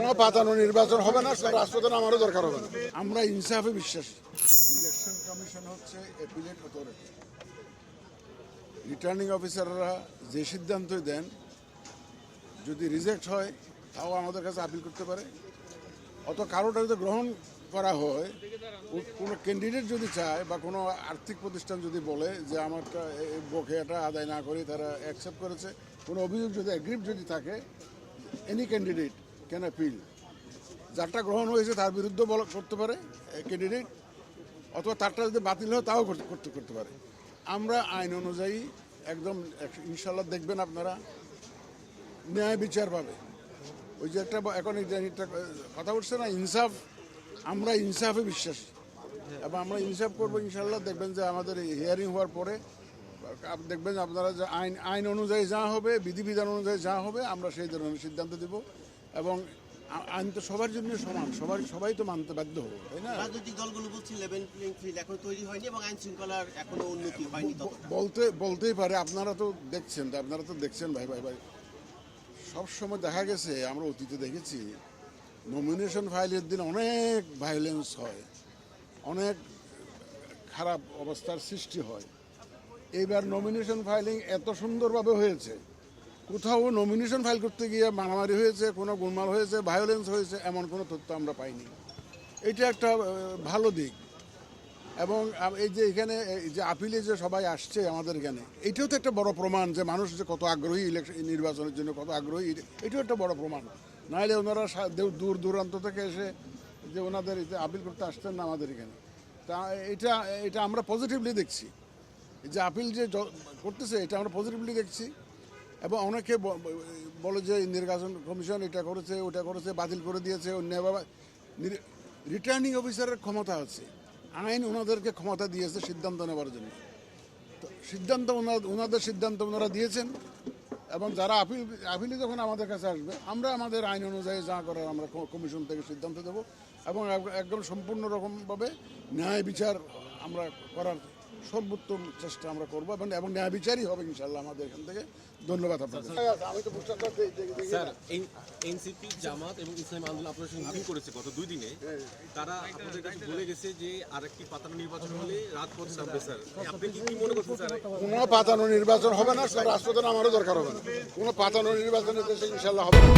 কোনো পাতানো নির্বাচন হবে না, রাষ্ট্রপ্রধান আমারও দরকার হবে না। আমরা ইনসাফে বিশ্বাসী। ইলেকশন কমিশন হচ্ছে অ্যাপিলেট অথরিটি। রিটার্নিং অফিসাররা যে সিদ্ধান্তই দেন, যদি রিজেক্ট হয় তাও আমাদের কাছে আপিল করতে পারে। অত কারোটা যদি গ্রহণ করা হয়, কোনো ক্যান্ডিডেট যদি চায় বা কোনো আর্থিক প্রতিষ্ঠান যদি বলে যে আমারটা বকেয়াটা আদায় না করে তারা অ্যাকসেপ্ট করেছে, কোনো অভিযোগ যদি অ্যাগ্রিভ যদি থাকে, এনি ক্যান্ডিডেট ক্যান অ্যাপিল। যারটা গ্রহণ হয়েছে তার বিরুদ্ধে করতে পারে ক্যান্ডিডেট, অথবা তারটা যদি বাতিল হয় তাও করতে পারে। আমরা আইন অনুযায়ী একদম ইনশাল্লাহ দেখবেন আপনারা ন্যায় বিচার পাবে। ওই যে একটা এখন একটা কথা উঠছে না, ইনসাফ, আমরা ইনসাফে বিশ্বাসী এবং আমরা ইনসাফ করবো ইনশাল্লাহ। দেখবেন যে আমাদের হিয়ারিং হওয়ার পরে দেখবেন আপনারা যে আইন অনুযায়ী যা হবে, বিধিবিধান অনুযায়ী যা হবে, আমরা সেই ধরনের সিদ্ধান্ত দেব। এবং আইন তো সবার জন্য সমান, সবাই তো মানতে বাধ্য হবে, তাই না? রাজনৈতিক দলগুলো বলছে লেভেল প্লেইং ফিল্ড এখন তৈরি হয়নি এবং আইন শৃঙ্খলার এখনো উন্নতি হয়নি। বলতেই পারে, আপনারা তো দেখছেন ভাই সবসময় দেখা গেছে, আমরা অতীতে দেখেছি নমিনেশন ফাইলের দিন অনেক ভায়োলেন্স হয়, অনেক খারাপ অবস্থার সৃষ্টি হয়। এইবার নমিনেশন ফাইলিং এত সুন্দরভাবে হয়েছে, কোথাও নমিনেশন ফাইল করতে গিয়ে মারামারি হয়েছে, কোনো গোলমাল হয়েছে, ভায়োলেন্স হয়েছে, এমন কোনো তথ্য আমরা পাইনি। এটা একটা ভালো দিক। এবং এই যে এখানে যে আপিলে যে সবাই আসছে আমাদের এখানে, এটাও তো একটা বড় প্রমাণ যে মানুষ যে কত আগ্রহী ইলেকশন নির্বাচনের জন্য, কত আগ্রহী, এটাও একটা বড় প্রমাণ। নাহলে ওনারা দূর দূরান্ত থেকে এসে যে ওনাদের আপিল করতে আসতেন না আমাদের এখানে। তা এটা আমরা পজিটিভলি দেখছি, যে আপিল যে করতেছে এটা আমরা পজিটিভলি দেখছি। এবং অনেকে বলে যে নির্বাচন কমিশন এটা করেছে, ওটা করেছে, বাতিল করে দিয়েছে। রিটার্নিং অফিসারের ক্ষমতা আছে, আইন ওনাদেরকে ক্ষমতা দিয়েছে সিদ্ধান্ত নেওয়ার জন্য। তো ওনাদের সিদ্ধান্ত ওনারা দিয়েছেন। এবং যারা আপিলে যখন আমাদের কাছে আসবে, আমরা আমাদের আইন অনুযায়ী যা করার আমরা কমিশন থেকে সিদ্ধান্ত দেব এবং একদম সম্পূর্ণ রকমভাবে ন্যায় বিচার আমরা করার সর্বোত্তম চেষ্টা আমরা করবো এবং ন্যায় বিচারই হবে ইনশাল্লাহ আমাদের এখান থেকে। ধন্যবাদ আপনাদের। আমি তো স্যার, এনসিপি, জামাত এবং ইসলামী আন্দোলন আপনার সঙ্গে মিটিং করেছে গত 2 দিনে। তারা আপনাদের কাছে বলে গেছে যে আরেকটি পাতানো নির্বাচন হলে রাজপথে নামবে। স্যার, আপনি কি মনে করছেন? স্যার, কোনো পাতানো নির্বাচন হবে না, রাষ্ট্রপ্রধান আমারও দরকার হবে না। কোনো পাতানো নির্বাচনের দেশে ইনশাল্লাহ হবে না।